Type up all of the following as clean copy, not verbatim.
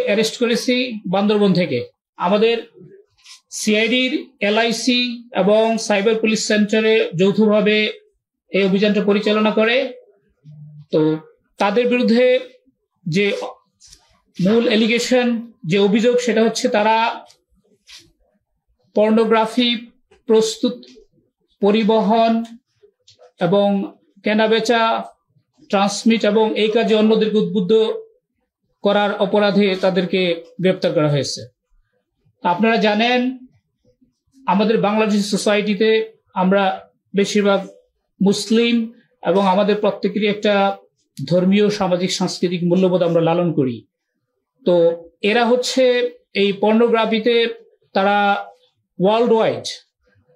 Arrest করেছি বান্দরবন থেকে। আমাদের সিআইডির এলআইসি এবং সাইবার পুলিশ সেন্টারে যৌথভাবে এই অভিযানটা পরিচালনা করে। তো তাদের বিরুদ্ধে যে মূল এলিগেশন, যে অভিযোগ, সেটা হচ্ছে তারা পর্নোগ্রাফি প্রস্তুত, পরিবহন এবং কেনাবেচা, ট্রান্সমিট এবং এই কাজে অন্যদেরকে উদ্বুদ্ধ করার অপরাধে তাদেরকে গ্রেপ্তার করা হয়েছে। আপনারা জানেন আমাদের বাংলাদেশ সোসাইটিতে আমরা বেশিরভাগ মুসলিম এবং আমাদের প্রত্যেকেরই একটা ধর্মীয়, সামাজিক, সাংস্কৃতিক মূল্যবোধ আমরা লালন করি। তো এরা হচ্ছে এই পর্নোগ্রাফিতে তারা ওয়ার্ল্ড ওয়াইড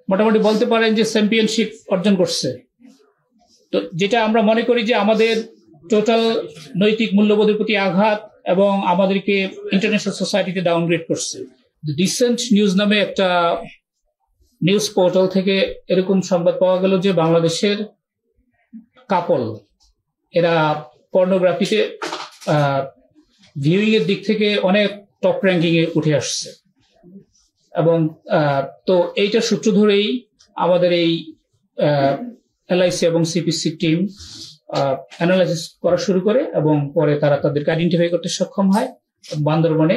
মোটামুটি বলতে পারেন যে চ্যাম্পিয়নশিপ অর্জন করছে। তো যেটা আমরা মনে করি যে আমাদের টোটাল নৈতিক মূল্যবোধের প্রতি আঘাত এবং আমাদেরকে ইন্টারন্যাশনাল সোসাইটিতে ডাউনগ্রেড করছে। ডিসেন্ট নিউজ নামে একটা নিউজ পোর্টাল থেকে এরকম সংবাদ পাওয়া গেল যে বাংলাদেশের কাপল এরা পর্নোগ্রাফিতে ভিউইং এর দিক থেকে অনেক টপ র্যাঙ্কিং এ উঠে আসছে। এবং তো এইটার সূত্র ধরেই আমাদের এই এলআইসি এবং সিপিসি টিম অ্যানালাইসিস করা শুরু করে এবং পরে তারা তাদেরকে আইডেন্টিফাই করতে সক্ষম হয়, বান্দরবনে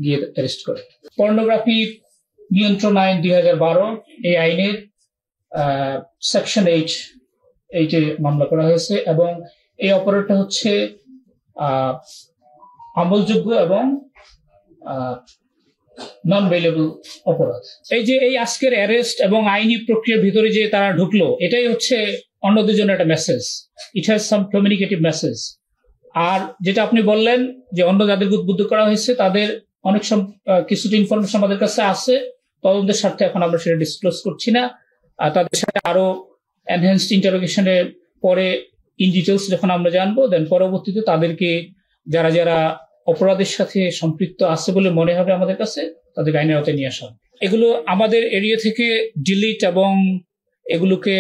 গিয়ে অ্যারেস্ট করে। পর্নোগ্রাফি নিয়ন্ত্রণ আইন 2012, এই আইনের সেকশন 8 মামলা করা হয়েছে এবং এই অপরাধটা হচ্ছে আমলযোগ্য এবং নন বেলেবল অপরাধ। এই যে এই আজকের অ্যারেস্ট এবং আইনি প্রক্রিয়ার ভিতরে যে তারা ঢুকলো, এটাই হচ্ছে অন্যদের জন্য একটা message. It has some communicative message. আর যেটা আপনি বললেন যে অন্য যাদেরকে উদ্বুদ্ধ করা হয়েছে তাদের অনেক কিছুটা ইনফরমেশন আমাদের কাছে আছে, তদন্তের স্বার্থে এখন আমরা সেটা ডিসক্লোজ করছি না। তাদের সাথে আরো এনহ্যান্সড ইন্টারোগেশনের পরে ইন ডিটেলস যখন আমরা জানবো, দেন পরবর্তীতে তাদেরকে যারা যারা অপরাধের সাথে সম্পৃক্ত আছে বলে মনে হবে আমাদের কাছে, তাদেরকে আইনের আওতায় নিয়ে আসা। এগুলো আমাদের এরিয়া থেকে ডিলিট এবং এগুলোকে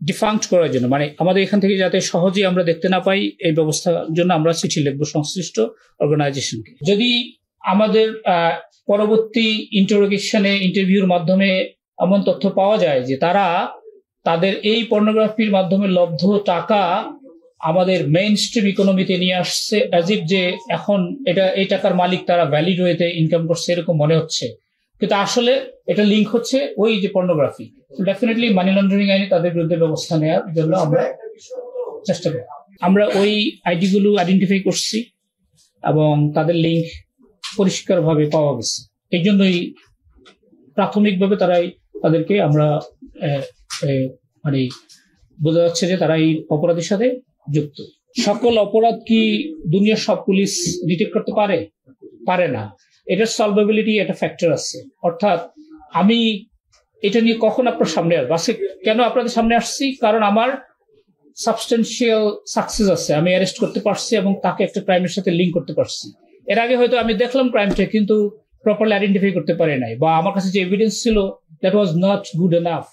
ডিফাঙ্কড করার জন্য, মানে আমাদের এখান থেকে যাতে সহজেই আমরা দেখতে না পাই, এই ব্যবস্থার জন্য আমরা চিঠি লিখবো সংশ্লিষ্ট অর্গানাইজেশনকে। যদি আমাদের পরবর্তী ইন্টারভিউর মাধ্যমে এমন তথ্য পাওয়া যায় যে তারা তাদের এই পর্নোগ্রাফির মাধ্যমে লব্ধ টাকা আমাদের মেইন স্ট্রিম ইকোনমিতে নিয়ে আসছে, অ্যাজ ইফ যে এখন এই টাকার মালিক তারা ভ্যালিড ওয়েতে ইনকাম করছে, এরকম মনে হচ্ছে, কিন্তু আসলে এটা লিঙ্ক হচ্ছে ওই যে পর্নোগ্রাফি। ডেফিনেটলি মানি লন্ডারিং আইনে তাদের বিরুদ্ধে ব্যবস্থা নেওয়ার জন্য আমরা চেষ্টা করি। আমরা ওই আইডি গুলো আইডেন্টিফাই করছি এবং তাদের লিঙ্ক পরিষ্কারভাবে পাওয়া গেছে। এই জন্যই প্রাথমিকভাবে তাদেরকে আমরা মানে বোঝা যাচ্ছে যে তারা এই অপরাধের সাথে যুক্ত। সকল অপরাধ কি দুনিয়ার সব পুলিশ ডিটেক্ট করতে পারে না। এটার সলভেবিলিটি একটা ফ্যাক্টর আছে। অর্থাৎ আমি এটা নিয়ে কখন আপনার সামনে আসবো, কেন আপনাদের সামনে আসছি, কারণ আমার সাবস্টেন্সিয়াল সাকসেস আছে, আমি অ্যারেস্ট করতে পারছি এবং তাকে একটা ক্রাইমের সাথে লিঙ্ক করতে পারছি। এর আগে হয়তো আমি দেখলাম ক্রাইমটা কিন্তু প্রপারলি আইডেন্টিফাই করতে পারি নাই, বা আমার কাছে যে এভিডেন্স ছিল that was not good enough.